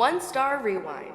One Star Rewind.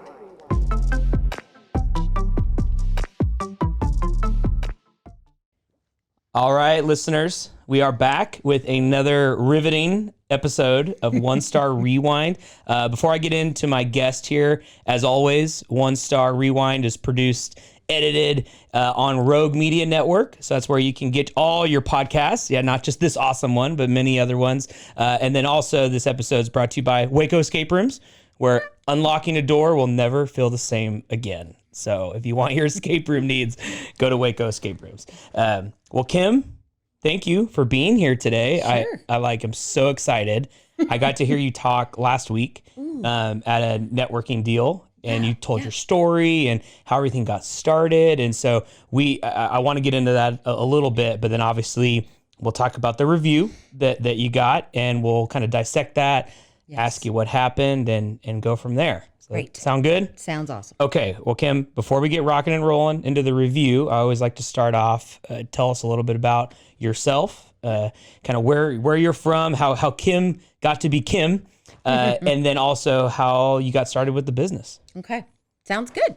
All right, listeners, we are back with another riveting episode of One Star Rewind. Before I get into my guest here, as always, One Star Rewind is produced, edited on Rogue Media Network. So that's where you can get all your podcasts. Yeah, not just this awesome one, but many other ones. And then also this episode is brought to you by Waco Escape Rooms, where unlocking a door will never feel the same again. So if you want your escape room needs, go to Waco Escape Rooms. Well, Kim, thank you for being here today. Sure. I'm so excited. I got to hear you talk last week at a networking deal, and you told your story and how everything got started. And so I want to get into that a little bit, but then obviously we'll talk about the review that you got, and we'll kind of dissect that, ask you what happened, and go from there. So Great. Sound good? Sounds awesome. Okay. Well, Kim, before we get rocking and rolling into the review, I always like to start off, tell us a little bit about yourself, kind of where you're from, how Kim got to be Kim, and then also how you got started with the business. Okay. Sounds good.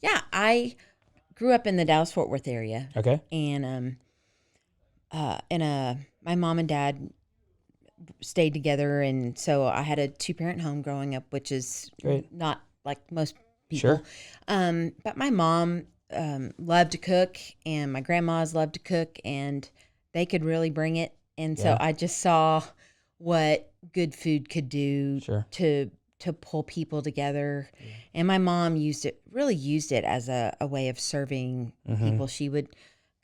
Yeah, I grew up in the Dallas-Fort Worth area. Okay. And my mom and dad stayed together, and so I had a 2-parent home growing up, which is Great. not like most people. Sure. But my mom loved to cook, and my grandmas loved to cook, and they could really bring it. And so I just saw what good food could do to pull people together. And my mom used it as a way of serving people. She would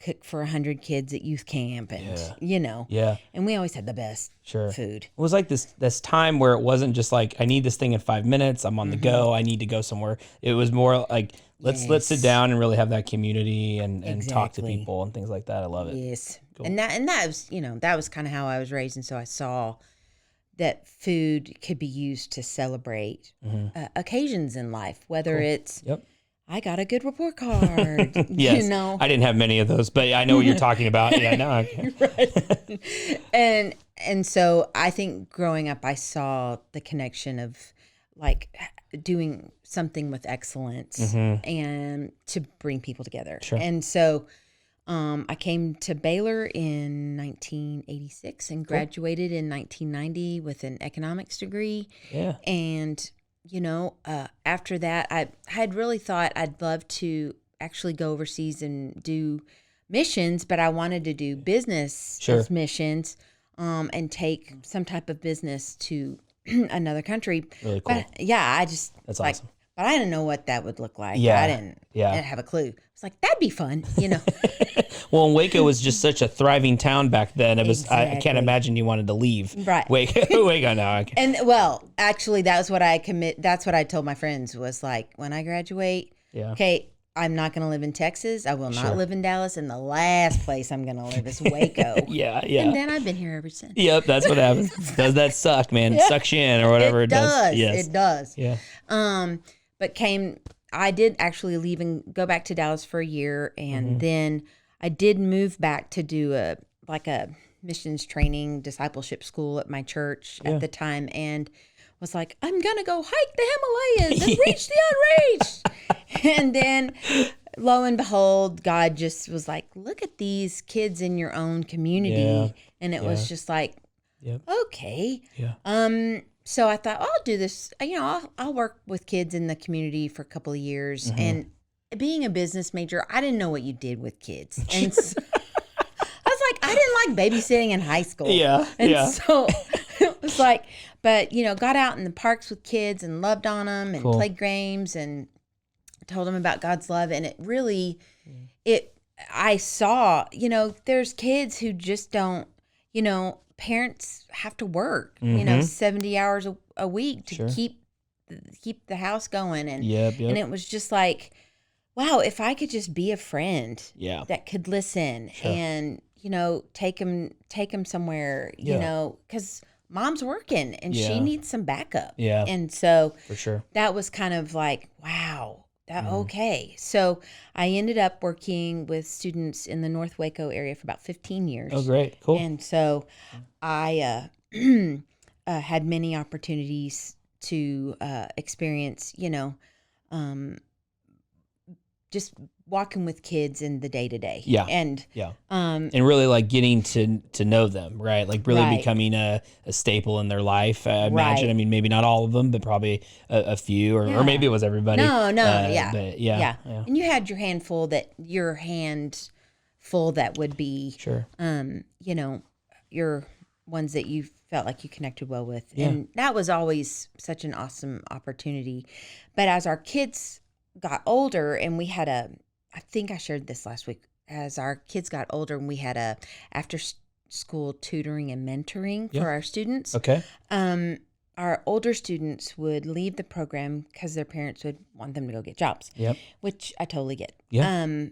cook for 100 kids at youth camp, and and we always had the best food. It was like this time where it wasn't just like, I need this thing in 5 minutes, I'm on the go, I need to go somewhere. It was more like, let's sit down and really have that community and talk to people and things like that. I love it. Yes. Cool. And that was, that was kind of how I was raised. And so I saw that food could be used to celebrate occasions in life, wwhether it's, I got a good report card. Yes. I didn't have many of those, but I know what you're talking about. Yeah, no. Okay. Right. And so I think growing up, I saw the connection of like doing something with excellence and to bring people together. Sure. And so I came to Baylor in 1986 and graduated in 1990 with an economics degree. Yeah. And after that, I had really thought I'd love to actually go overseas and do missions, but I wanted to do business as missions, and take some type of business to another country. Really cool. But that's awesome. But I didn't know what that would look like. Yeah. I didn't have a clue. It's like, that'd be fun, Well, and Waco was just such a thriving town back then. It was. Exactly. I can't imagine you wanted to leave. Right. Waco now. Okay. And well, actually, that was what that's what I told my friends was like, when I graduate, okay, I'm not going to live in Texas. I will not live in Dallas. And the last place I'm going to live is Waco. Yeah. And then I've been here ever since. Yep, that's what happens. Does that suck, man? It sucks you in or whatever it does. Yes. It does. Yeah. But I did actually leave and go back to Dallas for a year. And then I did move back to do a missions training discipleship school at my church at the time, and was like, I'm going to go hike the Himalayas and reach the unreached. And then lo and behold, God just was like, look at these kids in your own community. Yeah. And it was just like, okay. Yeah. So I thought, I'll do this. I'll work with kids in the community for a couple of years. And being a business major, I didn't know what you did with kids. And so, I was like, I didn't like babysitting in high school. Yeah. And so it was like, but, got out in the parks with kids and loved on them and played games and told them about God's love. And it really, I saw, there's kids who just don't, parents have to work, 70 hours a week to keep the house going. And, and it was just like, wow, if I could just be a friend that could listen and, take them somewhere, because mom's working and she needs some backup. Yeah. And so for sure, that was kind of like, wow, okay. So I ended up working with students in the North Waco area for about 15 years. Oh, great. Cool. And so I had many opportunities to experience, just walking with kids in the day to day. Yeah. And and really like getting to know them, right? Like really Right. becoming a staple in their life. I imagine. Right. I mean, maybe not all of them, but probably a few, or maybe it was everybody. No, But yeah. And you had your hand full that would be, Sure. your ones that you felt like you connected well with. Yeah. And that was always such an awesome opportunity. But as our kids got older and we had I think I shared this last week, as our kids got older and we had a after school tutoring and mentoring for our students. Okay. Our older students would leave the program because their parents would want them to go get jobs. Yep. Which I totally get. Yeah.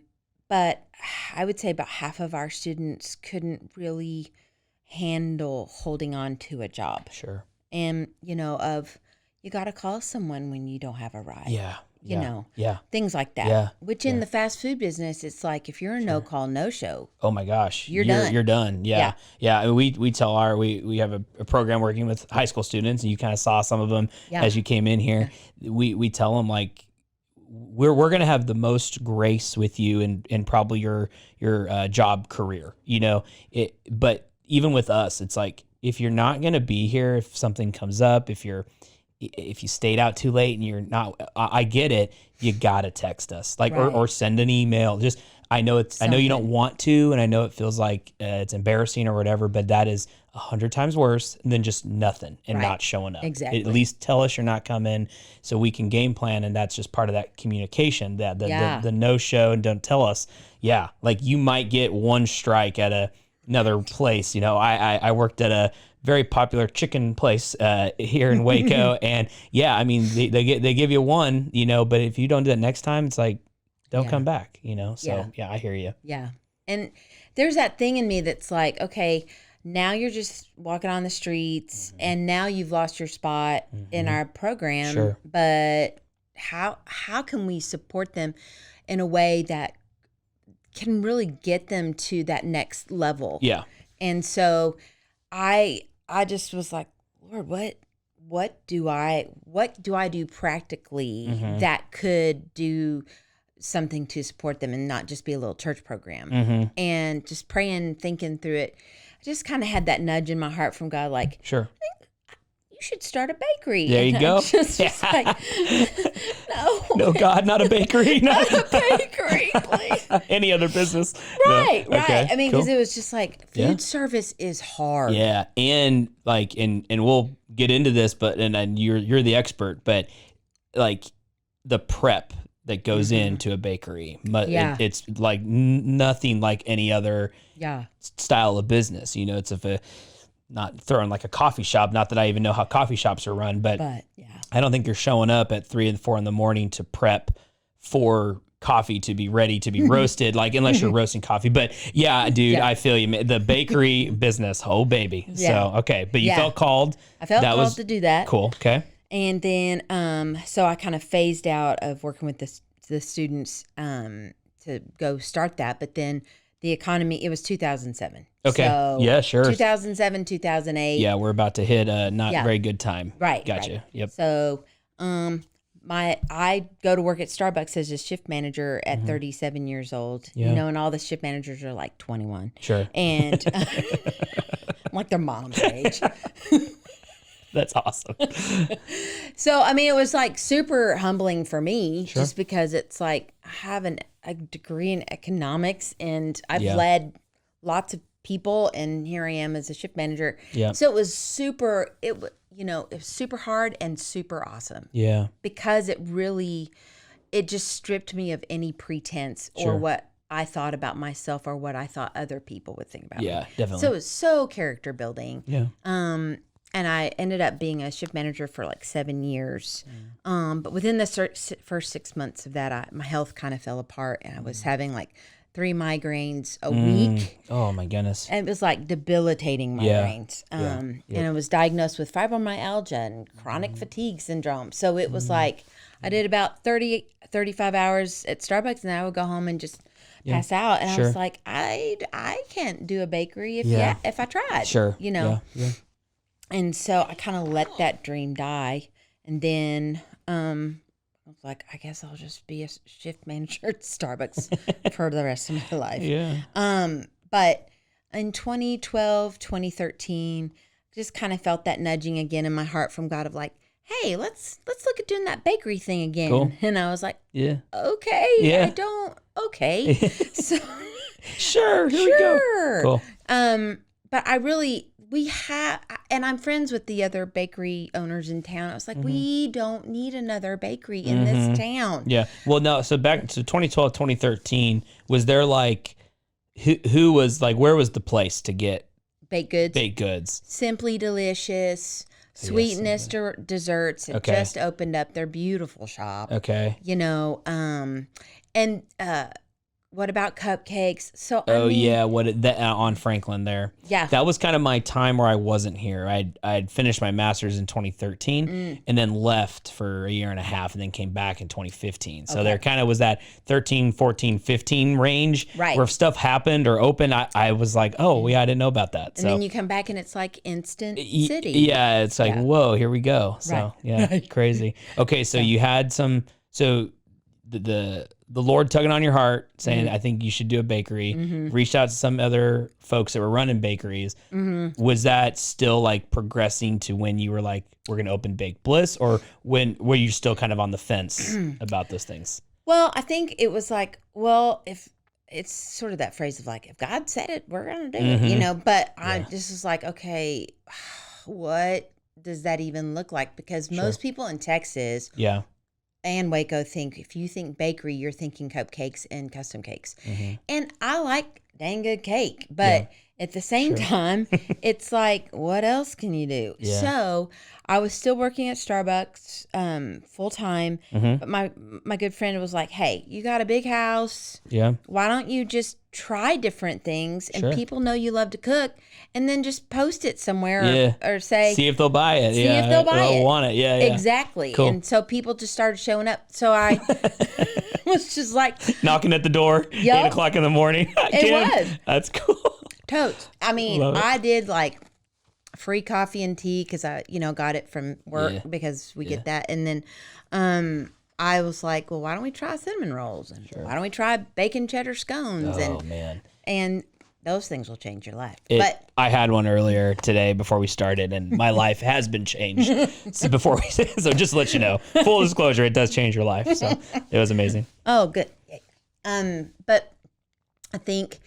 But I would say about half of our students couldn't really handle holding on to a job. Sure. And, you got to call someone when you don't have a ride. Yeah. Things like that. Yeah. Which in the fast food business, it's like if you're a no call, no show. Oh my gosh, you're done. You're done. Yeah. I mean, we tell we have a program working with high school students, and you kind of saw some of them as you came in here. Yeah. We tell them like we're gonna have the most grace with you in probably your job career. But even with us, it's like if you're not gonna be here, if something comes up, if you stayed out too late and you're not, I get it. You gotta text us, like, right. or send an email. Just, I know you don't want to, and I know it feels like it's embarrassing or whatever, but that is 100 times worse than just nothing and not showing up. Exactly. At least tell us you're not coming so we can game plan, and that's just part of that communication. That the no show and don't tell us. Yeah, like you might get one strike at another place. I worked at a very popular chicken place here in Waco, and I mean they give you one, but if you don't do that next time, it's like don't come back, So I hear you. Yeah, and there's that thing in me that's like, okay, now you're just walking on the streets, and now you've lost your spot in our program. Sure. But how can we support them in a way that can really get them to that next level? Yeah. And so I just was like, Lord, what do I do practically that could do something to support them and not just be a little church program? And just praying, thinking through it, I just kind of had that nudge in my heart from God, like, sure, you should start a bakery. There you go. Just like, no, God, not a bakery. Not a bakery, please. Any other business. Right, no. right. Okay, I mean, cool. because it was just like food service is hard. Yeah, and like, and we'll get into this, but and you're the expert, but like the prep that goes into a bakery, it's like nothing like any other style of business. It's not throwing like a coffee shop. Not that I even know how coffee shops are run, but I don't think you're showing up at 3 and 4 in the morning to prep for coffee to be ready to be roasted, like unless you're roasting coffee. But dude, I feel you. The bakery business, oh baby. So okay, but you felt called. I felt called to do that. Cool. Okay. And then so I kind of phased out of working with the students to go start that, but then the economy, it was 2007. Okay. So yeah, sure. 2007, 2008. Yeah, we're about to hit a not very good time. Right. Gotcha. Right. Yep. So I go to work at Starbucks as a shift manager at 37 years old. Yeah. And all the shift managers are like 21. Sure. And I'm like their mom's age. That's awesome. So, I mean, it was like super humbling for me just because it's like I have a degree in economics and I've led lots of people, and here I am as a shift manager. Yeah. So it was super hard and super awesome. Yeah. Because it just stripped me of any pretense or what I thought about myself or what I thought other people would think about me. Yeah, definitely. So it was so character building. Yeah. And I ended up being a shift manager for like 7 years. But within the first 6 months of that, my health kind of fell apart, and I was having like 3 migraines a week. Oh my goodness. And it was like debilitating migraines. And I was diagnosed with fibromyalgia and chronic fatigue syndrome. So it was like I did about 35 hours at Starbucks, and I would go home and just pass out. And I was like, I can't do a bakery if I tried. Sure. Yeah. And so I kind of let that dream die. And then I was like, I guess I'll just be a shift manager at Starbucks for the rest of my life. Yeah. But in 2012, 2013, just kind of felt that nudging again in my heart from God of like, hey, let's look at doing that bakery thing again. Cool. And I was like, Yeah. okay, Yeah. okay. So Sure. Here we go. Cool. But we have, and I'm friends with the other bakery owners in town. I was like, we don't need another bakery in this town. Yeah. Well, no. So back to 2012, 2013, was there like, who was like, where was the place to get baked goods? Baked goods. Simply Delicious, Sweetness Desserts. It just opened up their beautiful shop. Okay. You know, and what about cupcakes? So on Franklin there. Yeah. That was kind of my time where I wasn't here. I'd finished my master's in 2013 and then left for a year and a half and then came back in 2015. So there kind of was that 13, 14, 15 range where if stuff happened or opened, I was like, oh, yeah, I didn't know about that. And then you come back and it's like instant city. Yeah, it's like, whoa, here we go. So crazy. Okay, so you had some, so the Lord tugging on your heart, saying, I think you should do a bakery, reached out to some other folks that were running bakeries. Was that still like progressing to when you were like, we're going to open Baked Bliss, or when were you still kind of on the fence about those things? Well, I think it was like, well, if it's sort of that phrase of like, if God said it, we're going to do it, you know, but I just was like, okay, what does that even look like? Because most people in Texas and Waco think, if you think bakery, you're thinking cupcakes and custom cakes. And I like dang good cake, but at the same time, it's like, what else can you do? So I was still working at Starbucks full time, but my good friend was like, hey, you got a big house. Yeah. Why don't you just try different things and people know you love to cook, and then just post it somewhere or say, see if they'll buy it. See if they'll buy it. Want it. Yeah. Exactly. Cool. And so people just started showing up. So I was just like knocking at the door, 8 o'clock in the morning. It was. That's cool. Totes. I mean, I did like free coffee and tea because I, got it from work because we get that. And then I was like, well, why don't we try cinnamon rolls? And why don't we try bacon cheddar scones? And those things will change your life. But I had one earlier today before we started, and my life has been changed. So so just to let you know, full disclosure, it does change your life. So it was amazing. Oh, good. But I think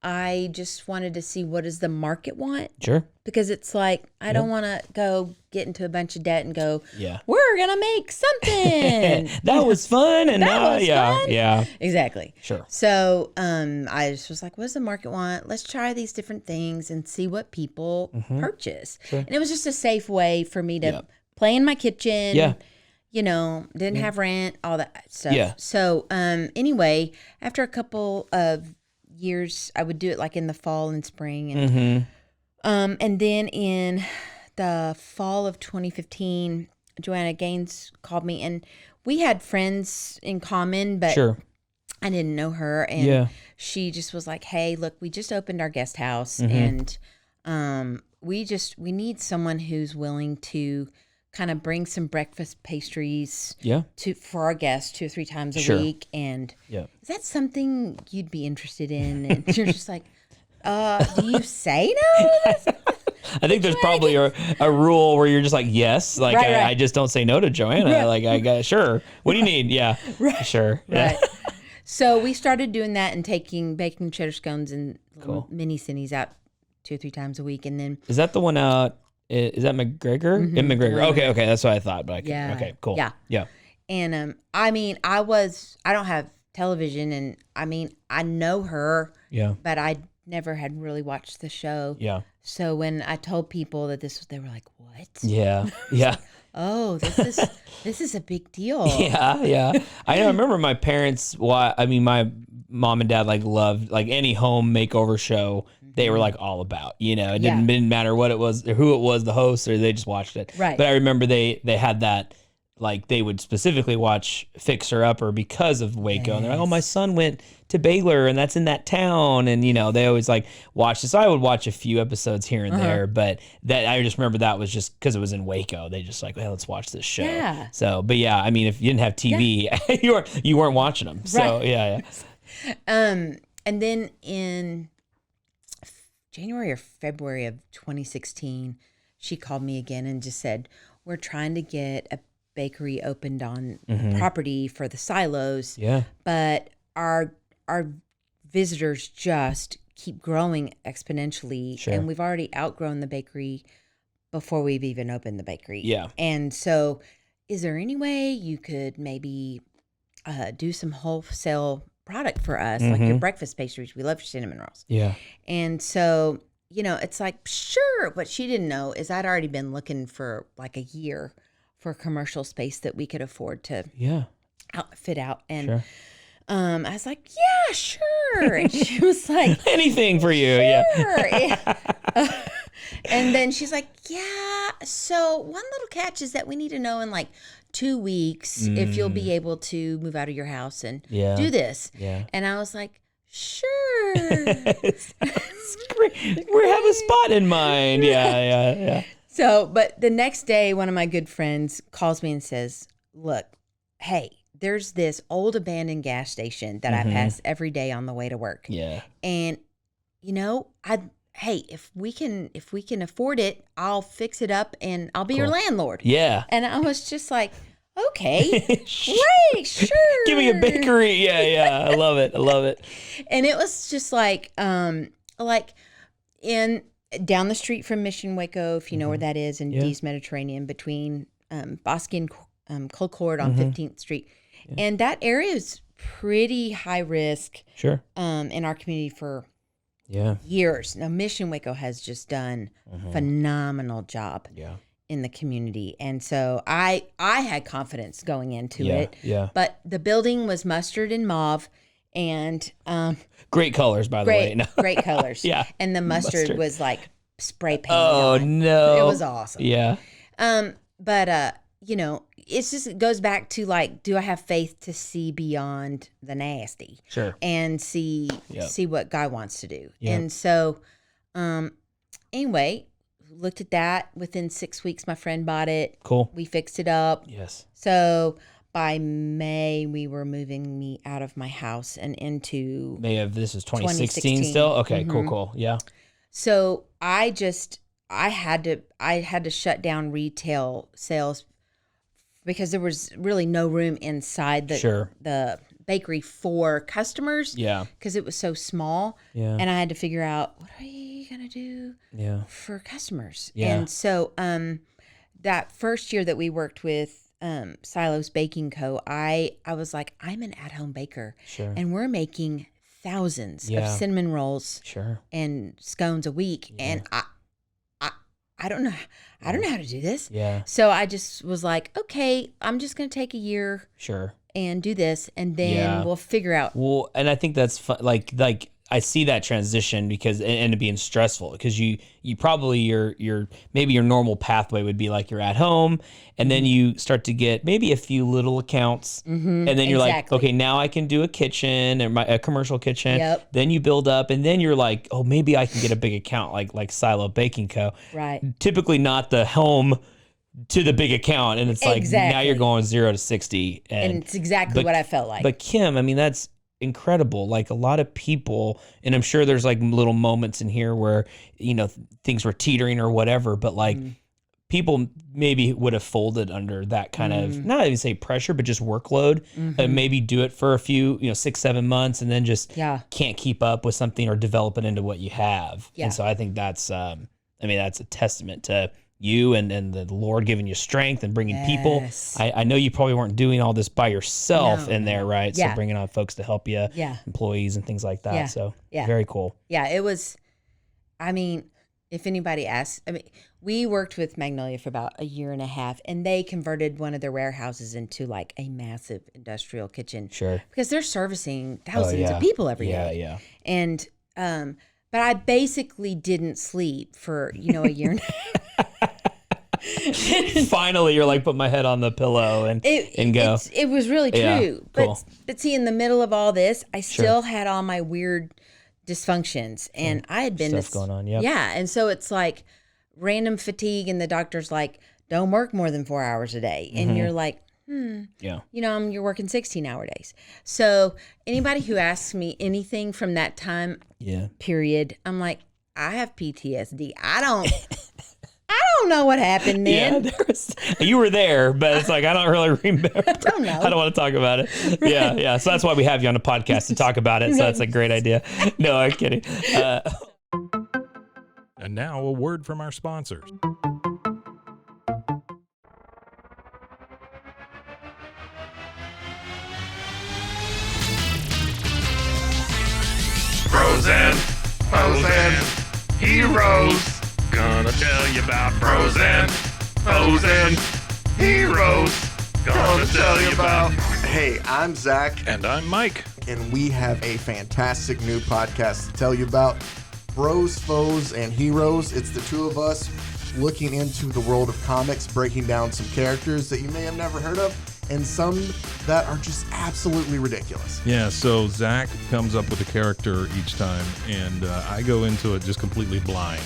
I just wanted to see, what does the market want? Sure. Because it's like, I don't want to go get into a bunch of debt and go, we're going to make something. That was fun. And that was fun. Yeah. Exactly. Sure. So I just was like, what does the market want? Let's try these different things and see what people purchase. Sure. And it was just a safe way for me to play in my kitchen. Yeah. Didn't have rent, all that stuff. Yeah. So anyway, after a couple of years, I would do it like in the fall and spring, and then in the fall of 2015, Joanna Gaines called me, and we had friends in common, but I didn't know her, and she just was like, "Hey, look, we just opened our guest house, and we need someone who's willing to kind of bring some breakfast pastries for our guests 2 or 3 times a week. And is that something you'd be interested in?" And you're just like, do you say no to this? I think there's probably a rule where you're just like, yes, like I just don't say no to Joanna. Yeah. Like I got, sure. What do you need? Yeah, sure. Right. So we started doing that and taking baking cheddar scones and mini cinnies out 2 or 3 times a week. And then, is that the one out? Is that McGregor? In McGregor. Okay, that's what I thought. But okay, cool. Yeah. And I mean, I don't have television, and I mean, I know her. Yeah. But I never had really watched the show. Yeah. So when I told people that this was, they were like, "What?" Yeah. Yeah. Oh, this is a big deal. Yeah. I remember my parents. My mom and dad loved any home makeover show. They were all about, it didn't matter what it was or who it was, the host, or they just watched it. Right. But I remember they had that like they would specifically watch Fixer Upper because of Waco. And they're like, oh, my son went to Baylor and that's in that town. And, they always like watch this. So I would watch a few episodes here and there, but that I just remember that was just because it was in Waco. They just like, well, let's watch this show. Yeah. So, but yeah, I mean, if you didn't have TV, you weren't watching them. So yeah. And then in January or February of 2016, she called me again and just said, we're trying to get a bakery opened on property for the silos. Yeah. But our visitors just keep growing exponentially. Sure. And we've already outgrown the bakery before we've even opened the bakery. Yeah. And so is there any way you could maybe do some wholesale product for us, like your breakfast pastries? We love your cinnamon rolls. Yeah. And so, it's like, sure. What she didn't know is I'd already been looking for like a year for a commercial space that we could afford to fit out. And sure. I was like, yeah, sure. And she was like, anything for you. Sure. Yeah. And then she's like, yeah. So one little catch is that we need to know in like 2 weeks if you'll be able to move out of your house and do this. Yeah. And I was like, sure. It's great. We have a spot in mind. Yeah. So, but the next day, one of my good friends calls me and says, look, hey, there's this old abandoned gas station that I pass every day on the way to work. Yeah. And, hey, if we can afford it, I'll fix it up and I'll be your landlord. Yeah. And I was just like, okay, great, sure. Give me a bakery. Yeah. I love it. And it was just like in down the street from Mission Waco, if you know where that is, in Dee's Mediterranean, between Bosque and Colcord on 15th Street. Yeah. And that area is pretty high risk in our community for years. Now, Mission Waco has just done a phenomenal job in the community. And so I had confidence going into it. Yeah. But the building was mustard and mauve. And great colors, by the way. No. Great colors. Yeah. And the mustard was like spray paint. Oh, no. It was awesome. Yeah. But it's just, it goes back to like, do I have faith to see beyond the nasty? Sure. And see what God wants to do. Yep. And so, anyway, looked at that. Within 6 weeks, my friend bought it. Cool. We fixed it up. Yes. So by May, we were moving me out of my house and into May of this is 2016 still? Okay, cool. Yeah. So I had to shut down retail sales because there was really no room inside the bakery for customers. Yeah. Because it was so small. Yeah. And I had to figure out, what are you going to do for customers? Yeah. And so that first year that we worked with Silos Baking Co., I was like, I'm an at-home baker. Sure. And we're making thousands of cinnamon rolls and scones a week. Yeah. And I don't know. I don't know how to do this. Yeah. So I just was like, okay, I'm just going to take a year. Sure. And do this, and then we'll figure out. Well, and I think that's fun. Like I see that transition because and it being stressful because you probably your maybe your normal pathway would be like you're at home and then you start to get maybe a few little accounts and then you're like, okay, now I can do a kitchen or a commercial kitchen. Yep. Then you build up and then you're like, oh, maybe I can get a big account like Silo Baking Co. Right. Typically not the home to the big account, and it's like now you're going 0 to 60, and it's exactly what I felt like. But Kim, I mean, that's incredible. Like a lot of people, and I'm sure there's like little moments in here where things were teetering or whatever, but like people maybe would have folded under that kind of not even say pressure, but just workload, and maybe do it for a few 6-7 months, and then just can't keep up with something or develop it into what you have. Yeah. And so I think that's that's a testament to you and the Lord giving you strength and bringing people. I know you probably weren't doing all this by yourself in there, right? Yeah. So bringing on folks to help you, employees and things like that. Yeah. So very cool. Yeah, it was, if anybody asks, we worked with Magnolia for about a year and a half, and they converted one of their warehouses into like a massive industrial kitchen. Sure. Because they're servicing thousands of people every day. Yeah. And, but I basically didn't sleep for, a year and a half. Finally, you're like, put my head on the pillow and go. It was really true. Yeah, cool. But see, in the middle of all this, I still had all my weird dysfunctions, and I had been Stuff going on. Yep. Yeah, and so it's like random fatigue, and the doctor's like, don't work more than 4 hours a day, and you're like, Yeah. you're working 16-hour days. So anybody who asks me anything from that time period, I'm like, I have PTSD. I don't know what happened then. You were there, but it's like, I don't really remember. I don't know. I don't want to talk about it. Yeah, yeah. So that's why we have you on the podcast to talk about it. So that's a great idea. No, I'm kidding. And now a word from our sponsors. Frozen, heroes. Gonna tell you about frozen heroes. Gonna tell you about. Hey, I'm Zach, And I'm Mike. and we have a fantastic new podcast to tell you about. Bros, Foes, and Heroes. It's the two of us looking into the world of comics, breaking down some characters that you may have never heard of, and some that are just absolutely ridiculous. Yeah, so Zach comes up with a character each time, and I go into it just completely blind.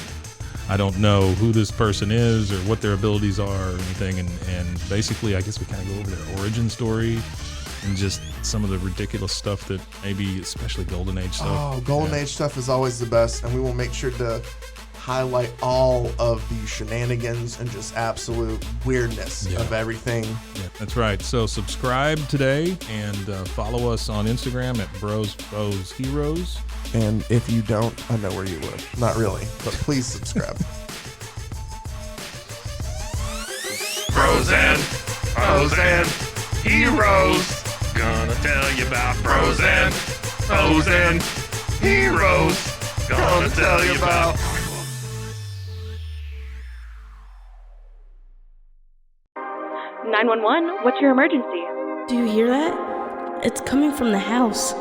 I don't know who this person is or what their abilities are or anything, and basically I guess we kind of go over their origin story and just some of the ridiculous stuff that maybe, especially Golden Age stuff. Oh, Golden Age stuff is always the best, and we will make sure to highlight all of the shenanigans and just absolute weirdness of everything. Yeah, that's right. So subscribe today and follow us on Instagram at Bros, Foes, Heroes. And if you don't, I know where you live. Not really, but please subscribe. Frozen heroes. Gonna tell you about frozen heroes. Gonna tell you about. 911, what's your emergency? Do you hear that? It's coming from the house.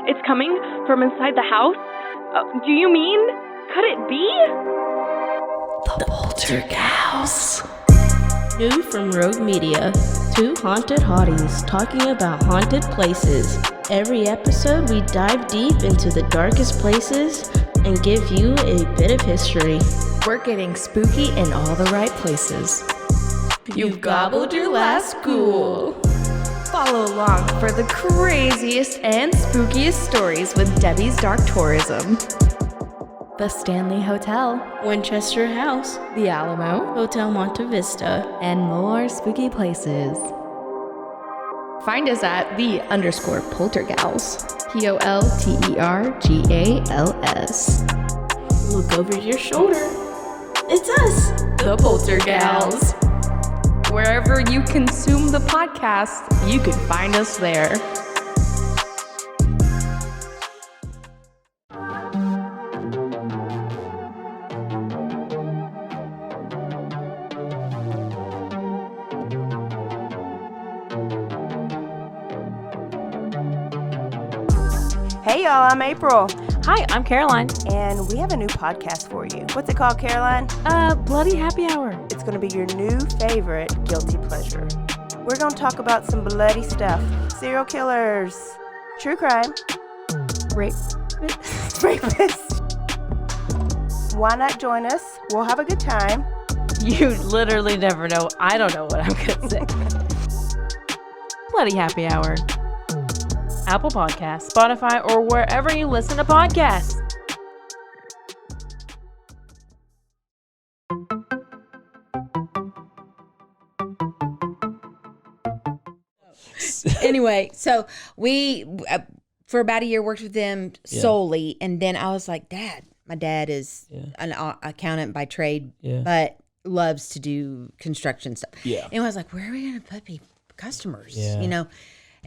It's coming from inside the house? Do you mean? Could it be? The Poltergeist. New from Rogue Media. Two haunted hotties talking about haunted places. Every episode, we dive deep into the darkest places and give you a bit of history. We're getting spooky in all the right places. You've gobbled your last ghoul. Follow along for the craziest and spookiest stories with Debbie's Dark Tourism. The Stanley Hotel, Winchester House, The Alamo, Hotel Monte Vista, and more spooky places. Find us at _Poltergals. POLTERGALS. Look over your shoulder. It's us, The Poltergals. Wherever you consume the podcast, you can find us there. Hey y'all, I'm April, Hi, I'm Caroline. and we have a new podcast for you. What's it called, Caroline? Bloody Happy Hour. It's going to be your new favorite guilty pleasure. We're going to talk about some bloody stuff. Serial killers, true crime, rapists. Why not join us? We'll have a good time. You literally never know. I don't know what I'm going to say. Bloody Happy Hour. Apple Podcasts, Spotify, or wherever you listen to podcasts. Anyway, so we for about a year worked with them solely, and then I was like, my dad is an accountant by trade, but loves to do construction stuff. Yeah, and I was like, where are we going to put customers? You know.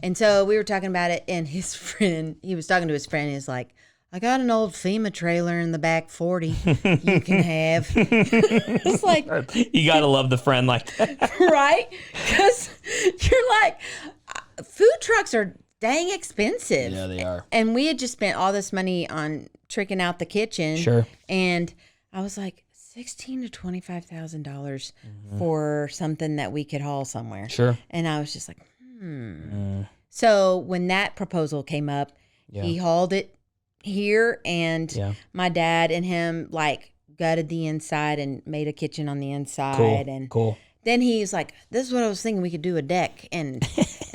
And so we were talking about it, and he was talking to his friend, he's like, I got an old FEMA trailer in the back 40 you can have. It's like, You got to love the friend like that. right? Because you're like, food trucks are dang expensive. Yeah, they are. And we had just spent all this money on tricking out the kitchen. Sure. And I was like, $16,000 to $25,000 for something that we could haul somewhere. Sure. And I was just like, So when that proposal came up, he hauled it here, and my dad and him like gutted the inside and made a kitchen on the inside. Cool. Then he's like, this is what I was thinking, we could do a deck. And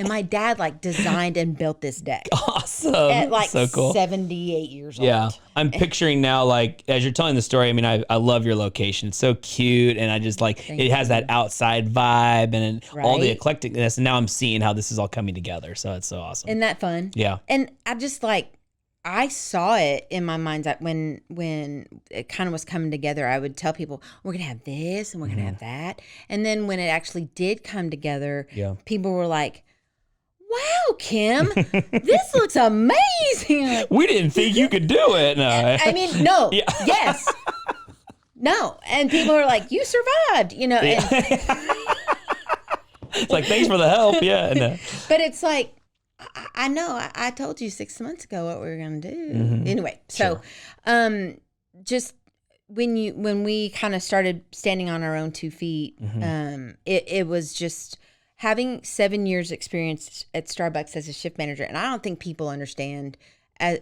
my dad like designed and built this deck. Awesome. At like so cool. 78 years old. Yeah. I'm picturing now, like, as you're telling the story, I mean, I love your location. It's so cute. And I just like, it has that outside vibe and all the eclecticness. And now I'm seeing how this is all coming together. So it's so awesome. Isn't that fun? Yeah. And I just like, I saw it in my mind's eye when it kind of was coming together. I would tell people, we're going to have this and we're going to have that. And then when it actually did come together, people were like, wow, Kim, this looks amazing. Like, we didn't think you could do it. No. I mean, no. Yes. No. And people are like, you survived, you know. And, it's like, thanks for the help. Yeah. No. But it's like, I know. I told you 6 months ago what we were going to do. Anyway, so just when we kind of started standing on our own 2 feet, it was just having 7 years experience at Starbucks as a shift manager. And I don't think people understand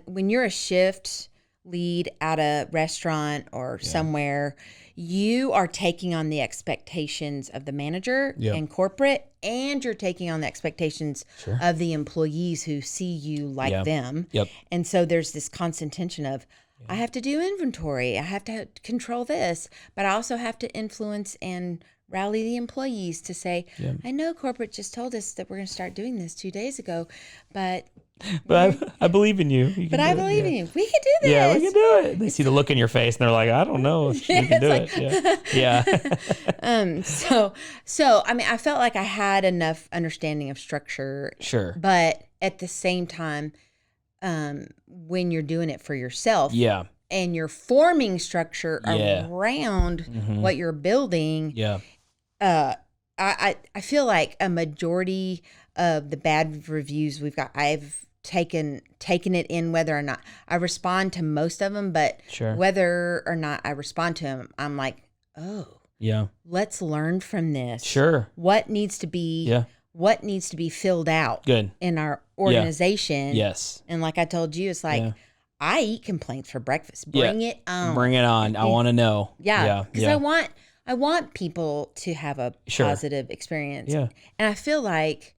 when you're a shift lead at a restaurant or somewhere, you are taking on the expectations of the manager and corporate, and you're taking on the expectations of the employees who see you like them. And so there's this constant tension of, I have to do inventory, I have to control this, but I also have to influence and rally the employees to say, I know corporate just told us that we're going to start doing this 2 days ago, but I believe in you. I believe in you. We can do this. Yeah, we can do it. They see the look in your face and they're like, I don't know if we can do it. Yeah. So I mean, I felt like I had enough understanding of structure. Sure. But at the same time, when you're doing it for yourself. And you're forming structure around what you're building. I feel like a majority of the bad reviews we've got, I've taken it in, whether or not I respond to most of them, but whether or not I respond to them, I'm like, let's learn from this. What needs to be filled out in our organization. And like I told you, it's like, I eat complaints for breakfast. Bring it on. Bring it on. I want to know. Because I want people to have a positive experience. And I feel like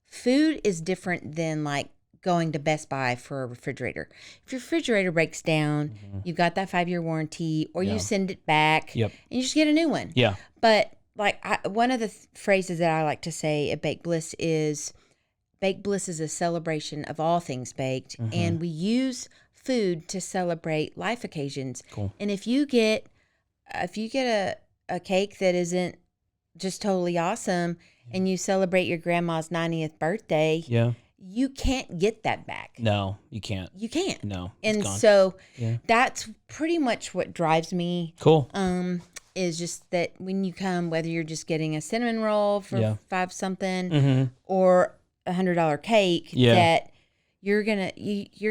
food is different than like going to Best Buy for a refrigerator. If your refrigerator breaks down, you've got that 5-year warranty, or you send it back and you just get a new one. But like one of the phrases that I like to say at Baked Bliss is a celebration of all things baked. And we use food to celebrate life occasions. And if you get a cake that isn't just totally awesome and you celebrate your grandma's 90th birthday, you can't get that back. No, you can't. You can't. No. And so that's pretty much what drives me. Is just that when you come, whether you're just getting a cinnamon roll for $5 something or $100 cake, that you're gonna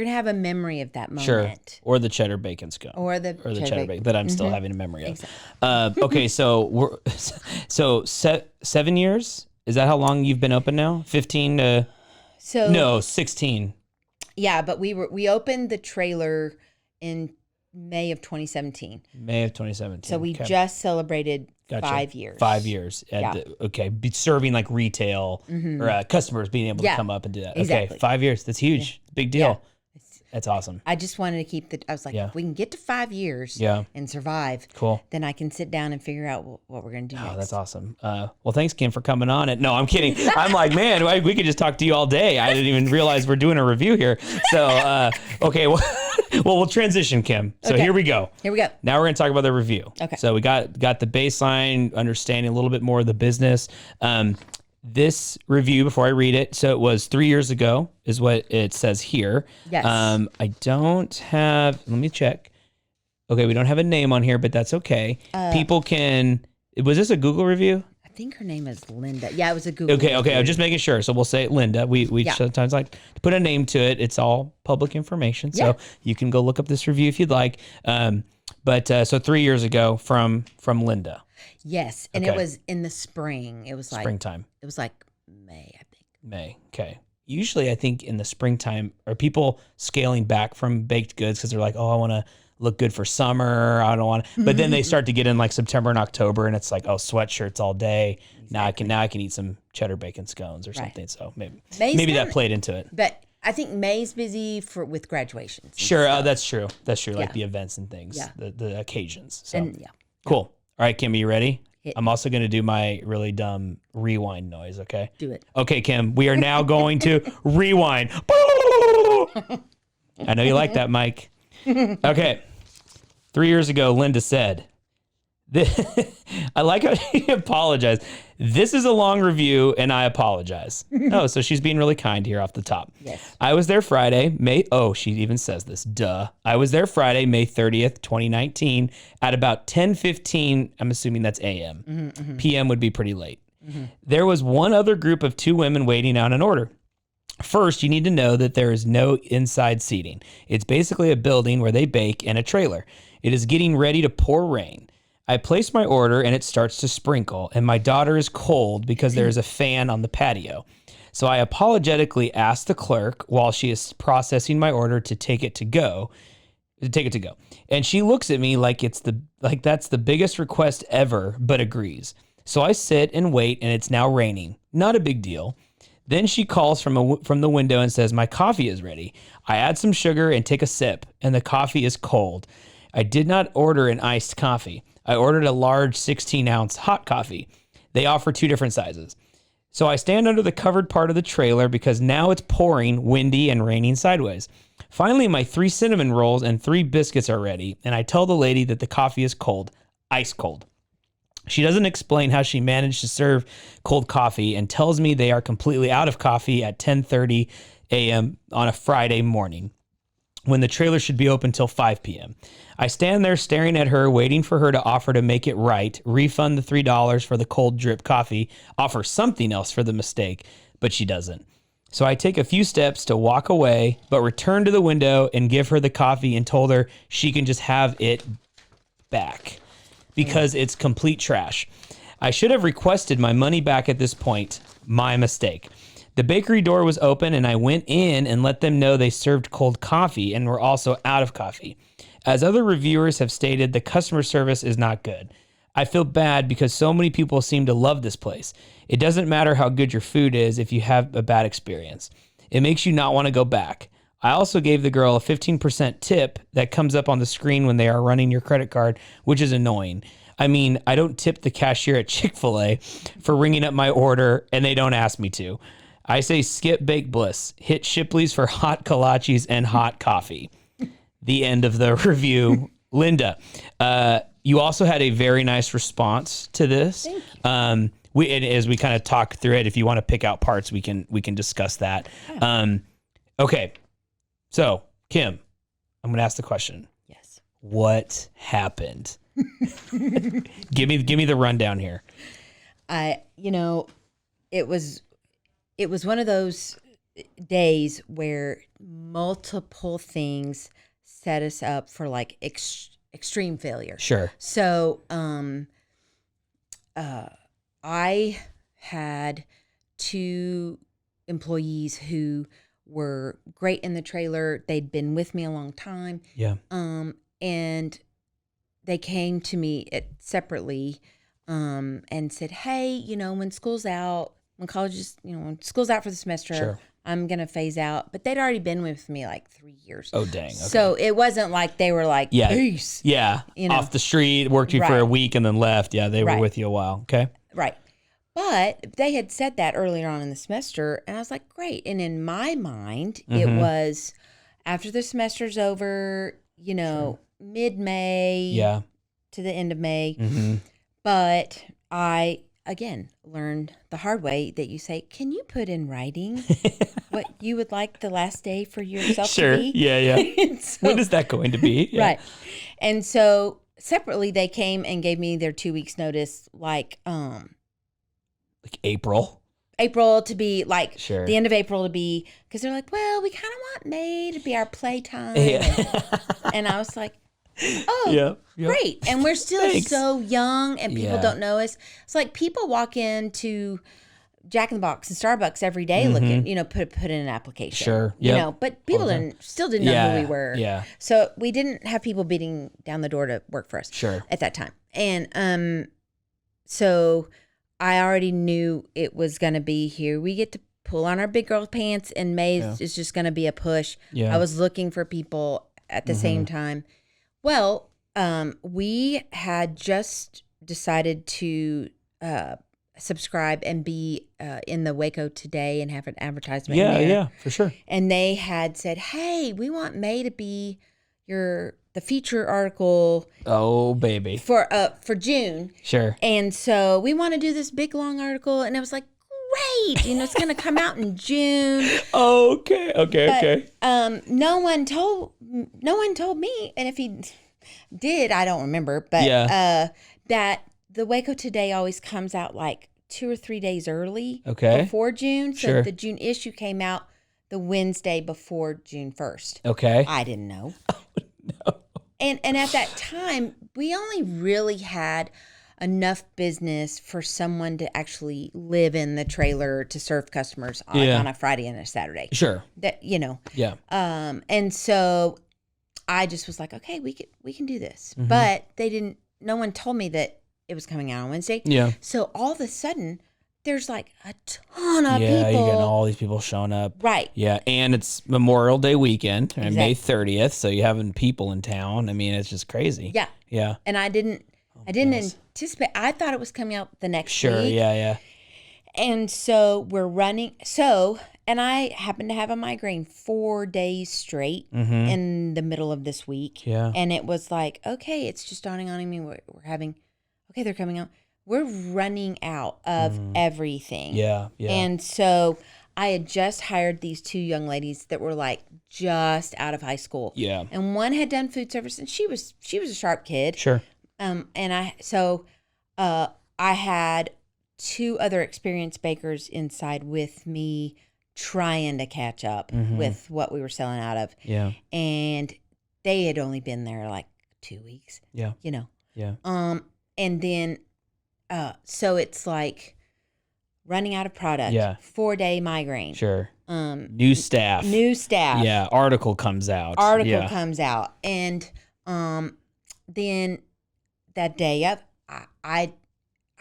have a memory of that moment. Or the cheddar bacon scone. Or the cheddar bacon that I'm still having a memory of. Okay, so 7 years? Is that how long you've been open now? 15 to... No, 16. Yeah, but we opened the trailer in May of 2017. So we just celebrated 5 years. 5 years. Serving like retail or customers being able to come up and do that. Exactly. Okay, 5 years. That's huge. Big deal. That's awesome. I just wanted to keep I was like, if we can get to 5 years and survive, then I can sit down and figure out what we're going to do next. That's awesome. Well, thanks, Kim, for coming on it. No, I'm kidding. I'm like, man, we could just talk to you all day. I didn't even realize we're doing a review here. So, okay, well, we'll transition, Kim. So here we go. Now we're going to talk about the review. Okay. So we got the baseline, understanding a little bit more of the business. This review, before I read it, so it was 3 years ago is what it says here. Yes. I don't have, let me check. Okay, we don't have a name on here, but that's okay. People can, was this a Google review? I think her name is Linda. Yeah, it was a Google review. Okay, I'm just making sure. So we'll say Linda. We sometimes like to put a name to it. It's all public information. So you can go look up this review if you'd like. But so 3 years ago from Linda. Yes, and Okay. it was in the spring. It was like Springtime. It was like May, I think. May. Okay. Usually, I think in the springtime, are people scaling back from baked goods because they're like, oh, I want to look good for summer. I don't want to. But then they start to get in like September and October, and it's like, oh, sweatshirts all day. Exactly. Now I can eat some cheddar bacon scones or Right. something. So maybe May's that done- played into it. But I think May's busy with graduations. and Sure. stuff. That's true. That's true. Like Yeah. the events and things, Yeah. the occasions. So And yeah. cool. All right, Kim, are you ready? Hit I'm also going to do my really dumb rewind noise. Okay. Do it. Okay, Kim, we are now going to rewind. I know you like that, Mike. Okay. 3 years ago, Linda said, I like how she apologized. This is a long review, and I apologize. Oh, so she's being really kind here off the top. Yes. I was there Friday, she even says this, duh. I was there Friday, May 30th, 2019, at about 10:15, I'm assuming that's a.m. PM would be pretty late. There was one other group of 2 women waiting on an order. First, you need to know that there is no inside seating. It's basically a building where they bake and a trailer. It is getting ready to pour rain. I place my order and it starts to sprinkle, and my daughter is cold because there is a fan on the patio. So I apologetically ask the clerk while she is processing my order to take it to go. And she looks at me like that's the biggest request ever, but agrees. So I sit and wait, and it's now raining. Not a big deal. Then she calls from the window and says, my coffee is ready. I add some sugar and take a sip, and the coffee is cold. I did not order an iced coffee. I ordered a large 16-ounce hot coffee. They offer 2 different sizes. So I stand under the covered part of the trailer because now it's pouring, windy, and raining sideways. Finally, my 3 cinnamon rolls and 3 biscuits are ready, and I tell the lady that the coffee is cold, ice cold. She doesn't explain how she managed to serve cold coffee and tells me they are completely out of coffee at 10:30 a.m. on a Friday morning, when the trailer should be open till 5 p.m. I stand there staring at her, waiting for her to offer to make it right, refund the $3 for the cold drip coffee, offer something else for the mistake, but she doesn't. So I take a few steps to walk away, but return to the window and give her the coffee and told her she can just have it back because it's complete trash. I should have requested my money back at this point. My mistake. The bakery door was open and I went in and let them know they served cold coffee and were also out of coffee. As other reviewers have stated, the customer service is not good. I feel bad because so many people seem to love this place. It doesn't matter how good your food is if you have a bad experience. It makes you not want to go back. I also gave the girl a 15% tip that comes up on the screen when they are running your credit card, which is annoying. I mean, I don't tip the cashier at Chick-fil-A for ringing up my order and they don't ask me to. I say skip Baked Bliss, hit Shipley's for hot kolaches and hot coffee. The end of the review. Linda, you also had a very nice response to this. Thank you. As we kind of talk through it, if you want to pick out parts, we can discuss that. Okay. So, Kim, I'm going to ask the question. Yes. What happened? Give me the rundown here. It was one of those days where multiple things set us up for like extreme failure. Sure. So, I had 2 employees who were great in the trailer. They'd been with me a long time. Yeah. And they came to me separately, and said, "Hey, when school's out, when colleges, when school's out for the semester, Sure. I'm gonna phase out." But they'd already been with me like 3 years. Oh, dang. Okay. So it wasn't like they were like, Yeah. peace. Yeah. You Off the street, worked you for Right. a week and then left. Yeah, they were Right. with you a while. Okay. Right. But they had said that earlier on in the semester, and I was like, great. And in my mind, it was after the semester's over, mid-May Yeah. to the end of May. Mm-hmm. But I, again, learned the hard way that you say, can you put in writing what you would like the last day for yourself Sure. to be? Yeah, yeah. And so- When is that going to be? Yeah. Right. And so separately, they came and gave me their 2 weeks notice, like Like April. April to be like Sure. the end of April to be, because they're like, well, we kind of want May to be our playtime. Yeah. And I was like, Oh, Yeah. great. And we're still Thanks. so young and people Yeah. don't know us. It's like people walk into Jack in the Box and Starbucks every day looking, put in an application. Sure. You Yep. know, but people still didn't know who we were. Yeah. So we didn't have people beating down the door to work for us. Sure. At that time. And so I already knew it was going to be here. We get to pull on our big girl pants, and May is just going to be a push. Yeah. I was looking for people at the same time. Well, we had just decided to subscribe and be in the Waco Today and have an advertisement. in there. Yeah, for sure. And they had said, "Hey, we want May to be the feature article Oh, baby. for June." Sure. And so we want to do this big long article, and I was like, "Great! It's going to come out in June." Okay. But, no one told me, and if he did, I don't remember. But that the Waco Today always comes out like 2 or 3 days early, before June. So Sure. the June issue came out the Wednesday before June 1st. Okay. I didn't know. No. And at that time, we only really had enough business for someone to actually live in the trailer to serve customers on a Friday and a Saturday. Sure. That Yeah. and so I just was like, okay, we can do this. Mm-hmm. But no one told me that it was coming out on Wednesday. Yeah. So all of a sudden, there's like a ton of Yeah, people. you got all these people showing up. Right. Yeah, and it's Memorial Day weekend, and May Exactly. 30th, so you're having people in town. I mean, it's just crazy. Yeah. Yeah. And I didn't anticipate. I thought it was coming out the next Sure, week. yeah. And so we're running. And I happened to have a migraine 4 days straight in the middle of this week. Mm-hmm. Yeah. And it was like, okay, it's just dawning on me. We're having, okay, they're coming out. We're running out of everything. Yeah. And so I had just hired these 2 young ladies that were like just out of high school. Yeah. And one had done food service, and she was a sharp kid. Sure. And I had 2 other experienced bakers inside with me trying to catch up with what we were selling out of. Yeah. And they had only been there like 2 weeks. Yeah. Yeah. And then so it's like running out of product. Yeah. 4-day migraine. Sure. New staff. Yeah. Article comes out. Comes out. And then that day up, I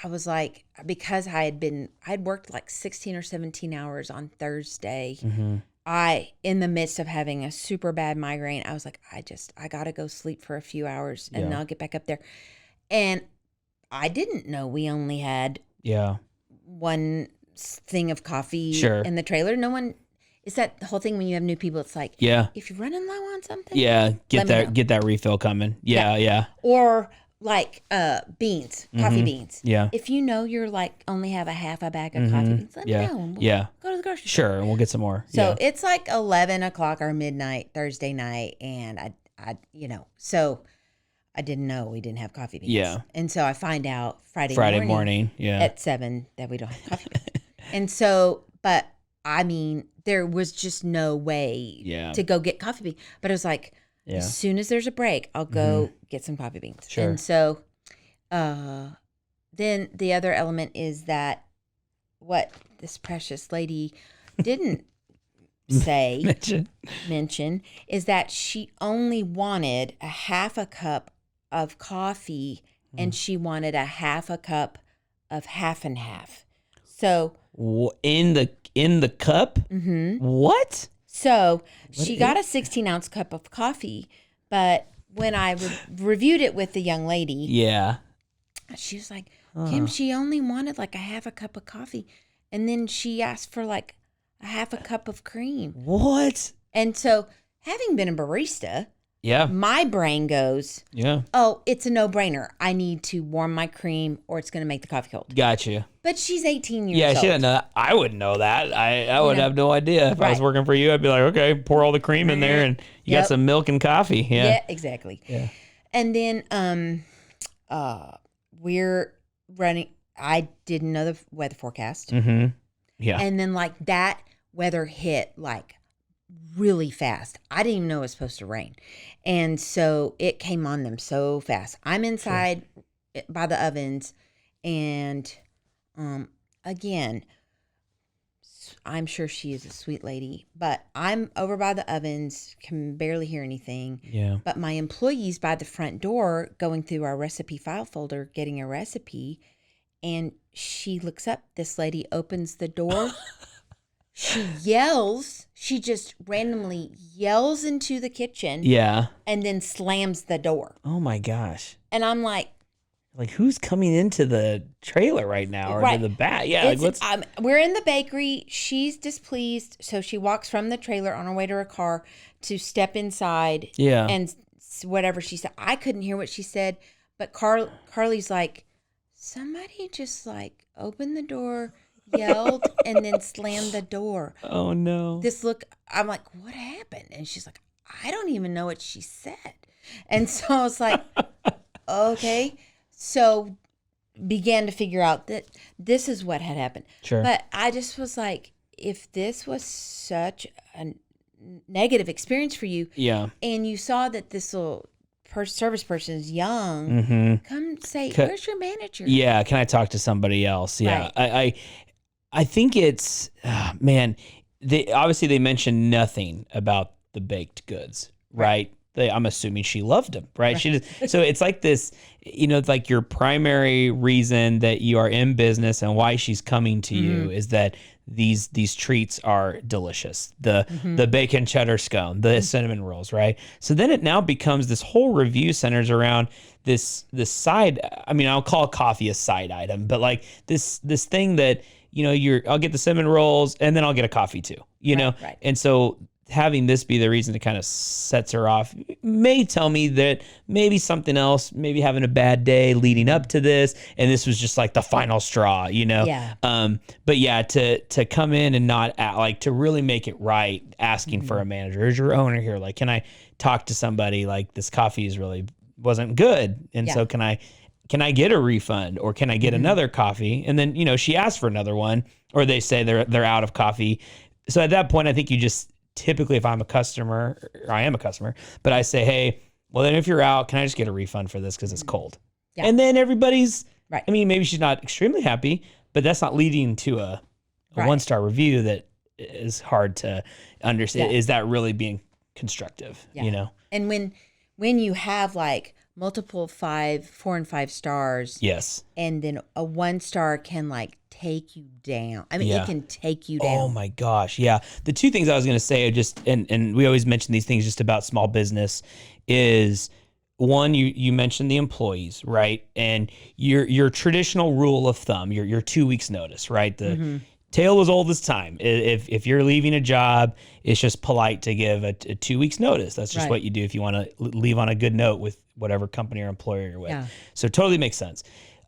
was like, because I'd worked like 16 or 17 hours on Thursday. Mm-hmm. In the midst of having a super bad migraine, I was like, I got to go sleep for a few hours and then I'll get back up there. And I didn't know we only had one thing of coffee in the trailer. No one, it's that whole thing when you have new people, it's like, if you're running low on something, get that refill coming. Yeah. Or like beans, coffee beans. Yeah. If you know you're like only have a half a bag of coffee beans, let me know. And we'll go to the grocery store. Sure, and we'll get some more. So it's like 11 o'clock or midnight Thursday night, and I so I didn't know we didn't have coffee beans. Yeah. And so I find out Friday morning at 7 that we don't have coffee beans. And so, but I mean, there was just no way to go get coffee beans. But it was like, as soon as there's a break, I'll go get some coffee beans. Sure. And so then the other element is that what this precious lady didn't mention is that she only wanted a half a cup of coffee and she wanted a half a cup of half and half. So in the cup? What? So she got a 16-ounce cup of coffee, but when I reviewed it with the young lady, she was like, Kim, she only wanted like a half a cup of coffee, and then she asked for like a half a cup of cream. What? And so, having been a barista, my brain goes, oh, it's a no-brainer. I need to warm my cream or it's going to make the coffee cold. Gotcha. But she's 18 years old. She didn't know. I wouldn't know that. I would have no idea. If I was working for you, I'd be like, okay, pour all the cream in there and you got some milk and coffee. Yeah, exactly. Yeah. And then we're running. I didn't know the weather forecast. Mm-hmm. Yeah. And then like that weather hit like really fast. I didn't even know it was supposed to rain. And so it came on them so fast. I'm inside by the ovens, and again, I'm sure she is a sweet lady, but I'm over by the ovens, can barely hear anything. Yeah. But my employee's by the front door going through our recipe file folder, getting a recipe, and she looks up. This lady opens the door. She yells. She just randomly yells into the kitchen. Yeah. And then slams the door. Oh my gosh. And I'm like, who's coming into the trailer right now, or to the back? Yeah. Like, what's... we're in the bakery. She's displeased. So she walks from the trailer on her way to her car to step inside. Yeah. And whatever she said. I couldn't hear what she said. But Carly's like, somebody just like opened the door, yelled, and then slammed the door. Oh no. This look, I'm like, what happened? And she's like, I don't even know what she said. And so I was like, okay. So began to figure out that this is what had happened. Sure. But I just was like, if this was such a negative experience for you, yeah, and you saw that this little service person is young, come say, where's your manager? Yeah, can I talk to somebody else? Yeah, right. I think it's, man, they mentioned nothing about the baked goods, right? I'm assuming she loved them, right? She just, so it's like this, it's like your primary reason that you are in business and why she's coming to you is that these treats are delicious. The bacon cheddar scone, the cinnamon rolls, right? So then it now becomes this whole review centers around this side. I mean, I'll call coffee a side item, but like this thing that I'll get the cinnamon rolls and then I'll get a coffee too, know, right. And so having this be the reason that kind of sets her off may tell me that maybe something else, maybe having a bad day leading up to this, and this was just like the final straw, Yeah. But yeah, to come in and not like to really make it right, asking for a manager. Is your owner here? Like, can I talk to somebody? Like, this coffee wasn't good, and so can I get a refund, or can I get another coffee? And then she asked for another one, or they say they're out of coffee. So at that point, I think you just typically, if I'm a customer, or I am a customer, but I say, hey, well, then if you're out, can I just get a refund for this because it's cold? Yeah. And then everybody's, right. I mean, maybe she's not extremely happy, but that's not leading to a one-star review that is hard to understand. Yeah. Is that really being constructive, And when you have like multiple 4 and 5 stars, yes, and then a 1 star can like take you down. I mean, it can take you down. Oh my gosh, yeah. The two things I was going to say are just, and we always mention these things just about small business, is one, you mentioned the employees, right? And your traditional rule of thumb, your 2 weeks notice, right? The tale as old as time. If you're leaving a job, it's just polite to give a 2 weeks notice. That's just what you do if you want to leave on a good note with whatever company or employer you're with. Yeah. So totally makes sense.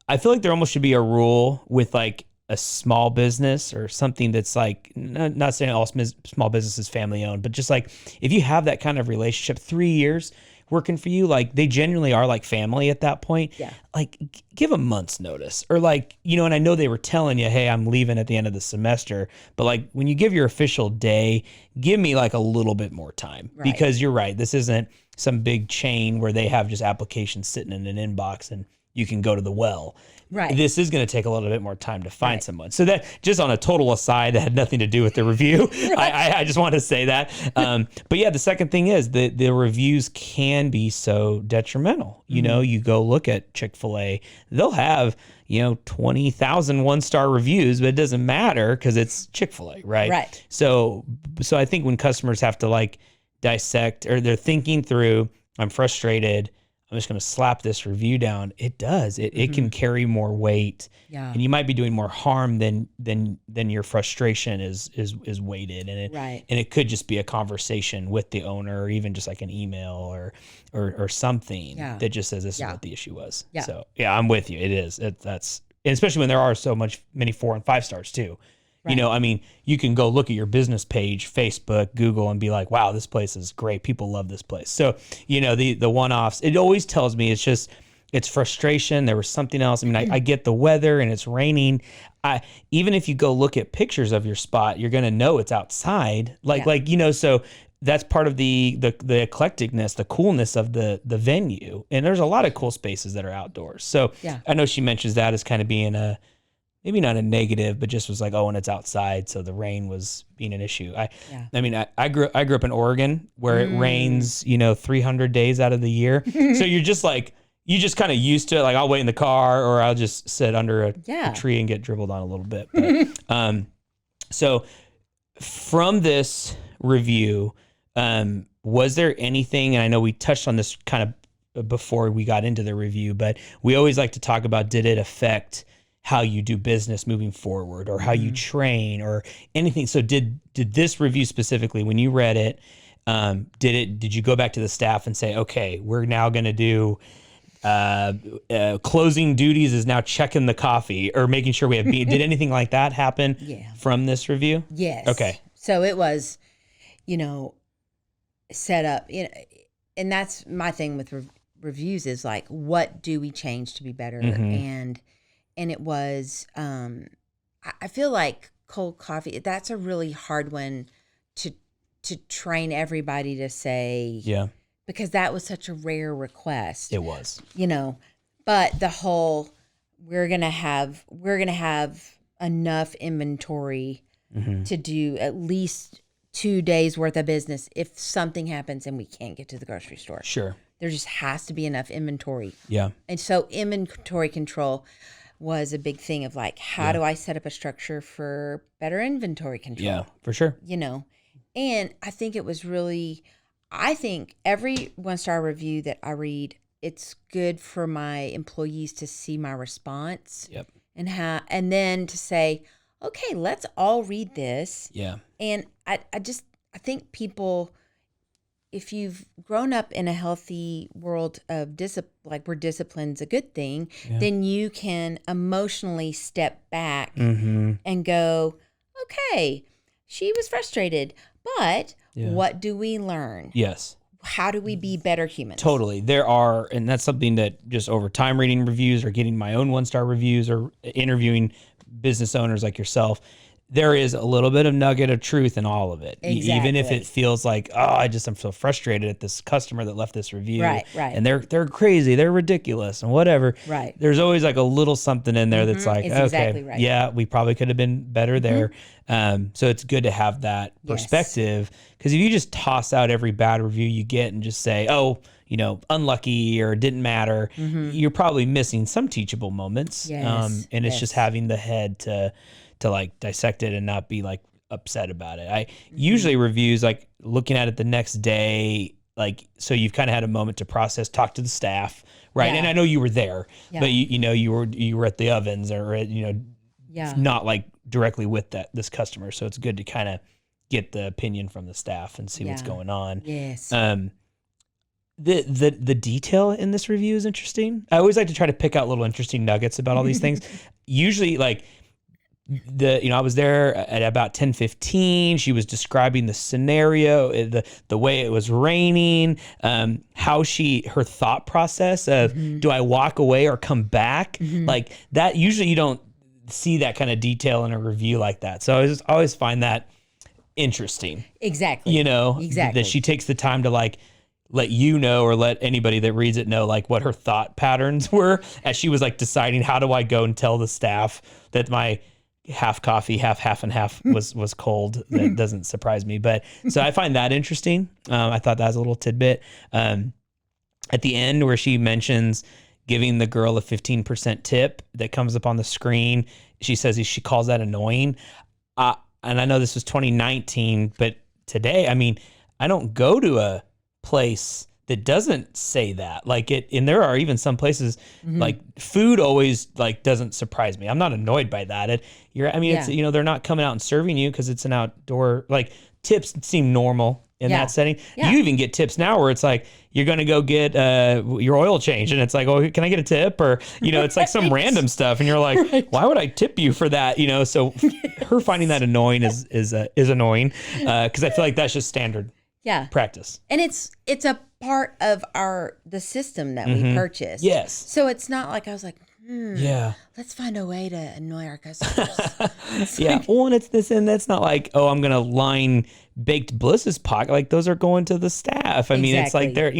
I feel like there almost should be a rule with like a small business or something that's like, not saying all small business is family owned, but just like if you have that kind of relationship, 3 years working for you, like they genuinely are like family at that point. Yeah. Like give a month's notice, or like, and I know they were telling you, hey, I'm leaving at the end of the semester, but like when you give your official day, give me like a little bit more time, because you're right. This isn't some big chain where they have just applications sitting in an inbox and you can go to the well. Right. This is going to take a little bit more time to find someone. So that, just on a total aside that had nothing to do with the review, I just want to say that. But yeah, the second thing is the reviews can be so detrimental. You go look at Chick-fil-A, they'll have 20,000 1-star reviews, but it doesn't matter because it's Chick-fil-A, right? Right. So I think when customers have to like dissect, or they're thinking through, I'm frustrated, I'm just going to slap this review down. It does. It can carry more weight, and you might be doing more harm than your frustration is weighted. And it could just be a conversation with the owner, or even just like an email or something that just says this is what the issue was. Yeah. So yeah, I'm with you. It is. That's, and especially when there are many 4 and 5 stars too. Right. I mean, you can go look at your business page, Facebook, Google, and be like, wow, this place is great. People love this place. So, the one-offs, it always tells me it's just it's frustration. There was something else. I mean, I get the weather and it's raining. Even if you go look at pictures of your spot, you're going to know it's outside. So that's part of the eclecticness, the coolness of the venue. And there's a lot of cool spaces that are outdoors. So I know she mentions that as kind of being maybe not a negative, but just was like, oh, and it's outside. So the rain was being an issue. I mean, I grew up in Oregon where it rains, 300 days out of the year. So you're just like, you just kind of used to it. Like I'll wait in the car or I'll just sit under a tree and get dribbled on a little bit. But, so from this review, was there anything, and I know we touched on this kind of before we got into the review, but we always like to talk about, did it affect how you do business moving forward or how you train or anything? So did this review specifically, when you read it, did you go back to the staff and say, okay, we're now going to do closing duties is now checking the coffee or making sure we have bean? Did anything like that happen from this review? Yes. Okay. So it was, set up, and that's my thing with reviews is like, what do we change to be better? And it was, I feel like cold coffee, that's a really hard one to train everybody to say. Yeah. Because that was such a rare request. It was. But the whole, we're gonna have enough inventory to do at least 2 days worth of business if something happens and we can't get to the grocery store. Sure. There just has to be enough inventory. Yeah. And so inventory control was a big thing of like, how do I set up a structure for better inventory control? Yeah, for sure. And I think it was really, I think every 1-star review that I read, it's good for my employees to see my response. Yep. And then to say, okay, let's all read this. Yeah. And I think people, if you've grown up in a healthy world of like where discipline's a good thing, then you can emotionally step back and go, okay, she was frustrated, but what do we learn? Yes. How do we be better humans? Totally. There are, and that's something that just over time reading reviews or getting my own 1-star reviews or interviewing business owners like yourself, there is a little bit of nugget of truth in all of it. Exactly. Even if it feels like, I'm so frustrated at this customer that left this review. Right. And they're crazy, they're ridiculous and whatever. Right. There's always like a little something in there that's like, It's okay, exactly right. yeah, we probably could have been better there. So it's good to have that perspective, because if you just toss out every bad review you get and just say, unlucky or didn't matter, you're probably missing some teachable moments. Yes. And it's just having the head to like dissect it and not be like upset about it. I usually reviews, like looking at it the next day, like, so you've kind of had a moment to process, talk to the staff, right? Yeah. And I know you were there, but you were at the ovens or not like directly with this customer. So it's good to kind of get the opinion from the staff and see what's going on. Yes. The detail in this review is interesting. I always like to try to pick out little interesting nuggets about all these things. Usually, like I was there at about 10:15. She was describing the scenario, the way it was raining, how her thought process of do I walk away or come back, like that. Usually, you don't see that kind of detail in a review like that. So I always find that interesting. Exactly. That she takes the time to like let you know or let anybody that reads it know like what her thought patterns were as she was like deciding, how do I go and tell the staff that my half coffee, half and half was cold. That doesn't surprise me. But so I find that interesting. I thought that was a little tidbit. At the end where she mentions giving the girl a 15% tip that comes up on the screen, she says she calls that annoying. And I know this was 2019, but today, I mean, I don't go to a place that doesn't say that. Like and there are even some places like food always like doesn't surprise me. I'm not annoyed by that. It's, they're not coming out and serving you because it's an outdoor, like tips seem normal in that setting. Yeah. You even get tips now where it's like, you're going to go get your oil change. And it's like, oh, can I get a tip? Or, it's like some random stuff. And you're like, why would I tip you for that? So her finding that annoying is annoying because I feel like that's just standard practice. And it's a part of the system that we purchased. Yes. So it's not like I was like, Yeah. let's find a way to annoy our customers. Yeah. Well, and it's this, and that's not like, oh, I'm going to line Baked Bliss's pocket. Like those are going to the staff. I mean, it's like they're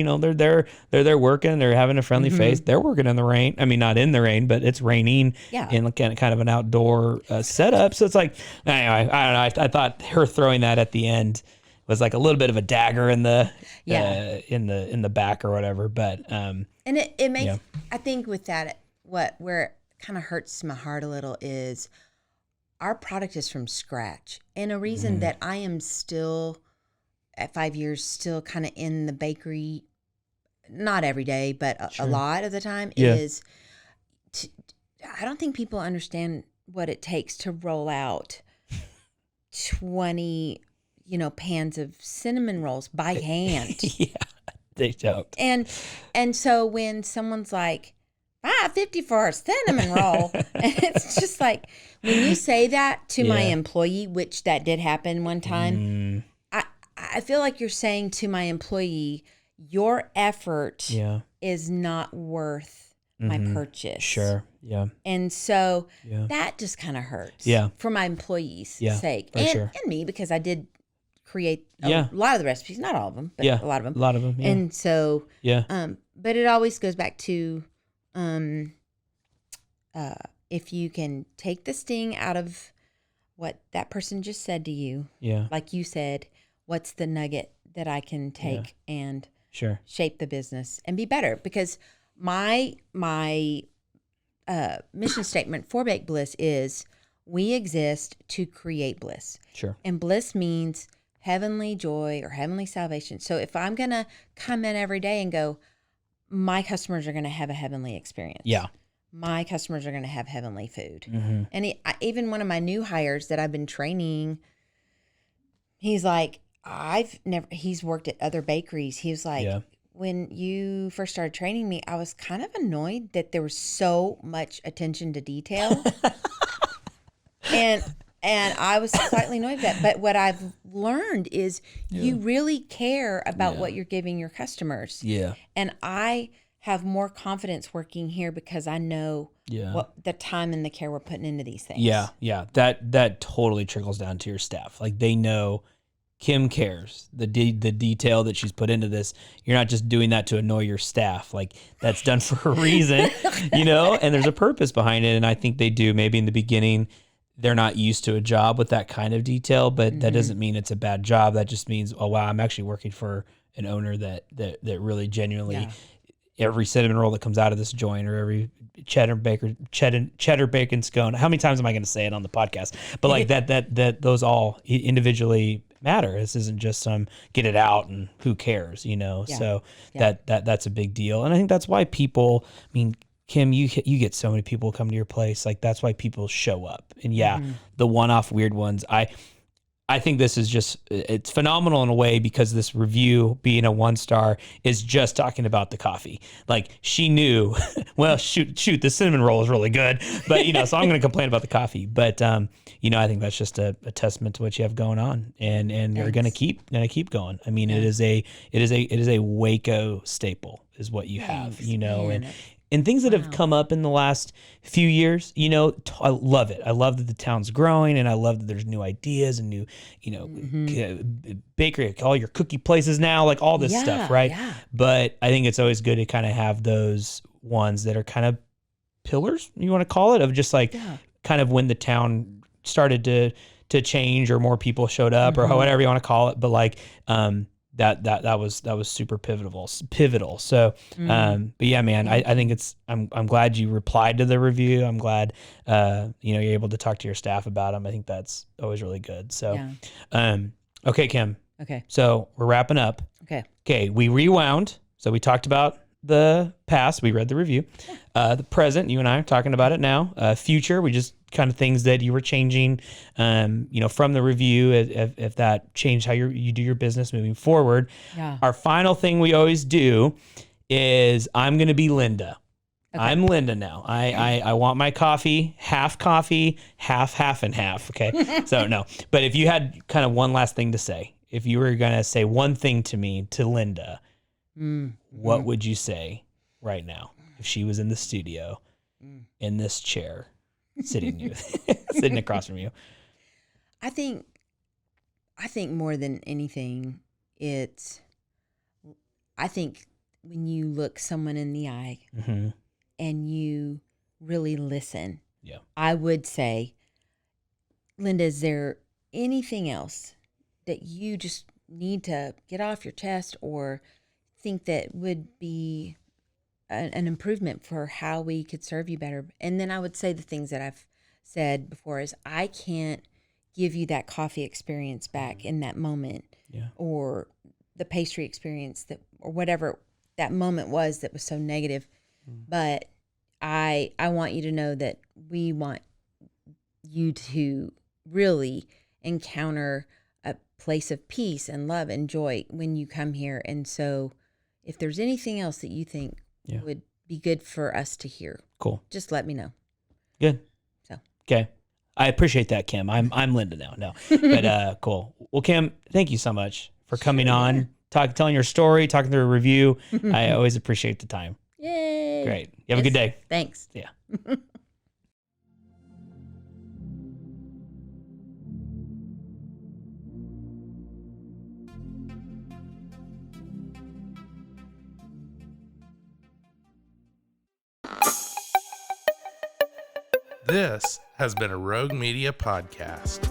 there working, they're having a friendly face. They're working in the rain. I mean, not in the rain, but it's raining in kind of an outdoor setup. So it's like, anyway, I don't know. I thought her throwing that at the end was like a little bit of a dagger in the in the back or whatever. But and it makes I think with that where it kind of hurts my heart a little is our product is from scratch, and a reason that I am still at 5 years still kind of in the bakery, not every day, but a lot of the time is I don't think people understand what it takes to roll out 20 pans of cinnamon rolls by hand. They don't. And so when someone's like, $5.50 for a cinnamon roll, and it's just like, when you say that to my employee, which that did happen one time, I feel like you're saying to my employee, your effort is not worth my purchase. Sure. Yeah. And so that just kind of hurts. For my employees' sake, and me, because I did create a lot of the recipes, not all of them, but a lot of them. Yeah. And so but it always goes back to if you can take the sting out of what that person just said to you, like you said, what's the nugget that I can take and shape the business and be better? Because my mission statement for Baked Bliss is we exist to create bliss. Sure. And bliss means heavenly joy or heavenly salvation. So if I'm going to come in every day and go, my customers are going to have a heavenly experience. Yeah. My customers are going to have heavenly food. And even one of my new hires that I've been training, he's like, he's worked at other bakeries. He was like, when you first started training me, I was kind of annoyed that there was so much attention to detail. And I was slightly annoyed with that. But what I've learned is you really care about what you're giving your customers. Yeah. And I have more confidence working here because I know what the time and the care we're putting into these things. Yeah. Yeah. That totally trickles down to your staff. Like they know Kim cares. The detail that she's put into this, you're not just doing that to annoy your staff. Like that's done for a reason, and there's a purpose behind it. And I think they do. Maybe in the beginning, they're not used to a job with that kind of detail, but that doesn't mean it's a bad job. That just means, oh wow, I'm actually working for an owner that really genuinely every cinnamon roll that comes out of this joint or every cheddar bacon scone. How many times am I going to say it on the podcast? But like that those all individually matter. This isn't just some get it out and who cares, So that's a big deal. And I think that's why people, I mean, Kim, you get so many people come to your place. Like that's why people show up. And the one-off weird ones. I think this is it's phenomenal in a way because this review being a 1-star is just talking about the coffee. Like she knew, well, shoot, the cinnamon roll is really good, but so I'm going to complain about the coffee. But I think that's just a testament to what you have going on, and you're going to keep going. I mean, it is a Waco staple is what you have, and things that have come up in the last few years, I love it. I love that the town's growing, and I love that there's new ideas and new, bakery, all your cookie places now, like all this stuff, right? Yeah. But I think it's always good to kind of have those ones that are kind of pillars, you want to call it, of just like kind of when the town started to change or more people showed up or whatever you want to call it. But like, that was super pivotal. So, but yeah, man, I think I'm glad you replied to the review. I'm glad, you're able to talk to your staff about them. I think that's always really good. So, okay, Kim. Okay. So we're wrapping up. Okay. We rewound. So we talked about the past. We read the review. The present, you and I are talking about it now. Future, we just kind of things that you were changing, from the review, if that changed how you do your business moving forward. Yeah. Our final thing we always do is I'm going to be Linda. Okay. I'm Linda now. I want my coffee, half, and half. Okay. So no, but if you had kind of one last thing to say, if you were going to say one thing to me, to Linda, what would you say right now if she was in the studio in this chair sitting across from you? I think more than anything, I think when you look someone in the eye and you really listen, I would say, Linda, is there anything else that you just need to get off your chest or think that would be an improvement for how we could serve you better? And then I would say the things that I've said before is I can't give you that coffee experience back in that moment or the pastry experience that, or whatever that moment was that was so negative. But I want you to know that we want you to really encounter a place of peace and love and joy when you come here. And so if there's anything else that you think would be good for us to hear, cool, just let me know. Good. So okay, I appreciate that, Kim. I'm Linda now. No, but cool. Well, Kim, thank you so much for coming on, telling your story, talking through a review. I always appreciate the time. Yay! Great. You have a good day. Thanks. Yeah. This has been a Rogue Media podcast.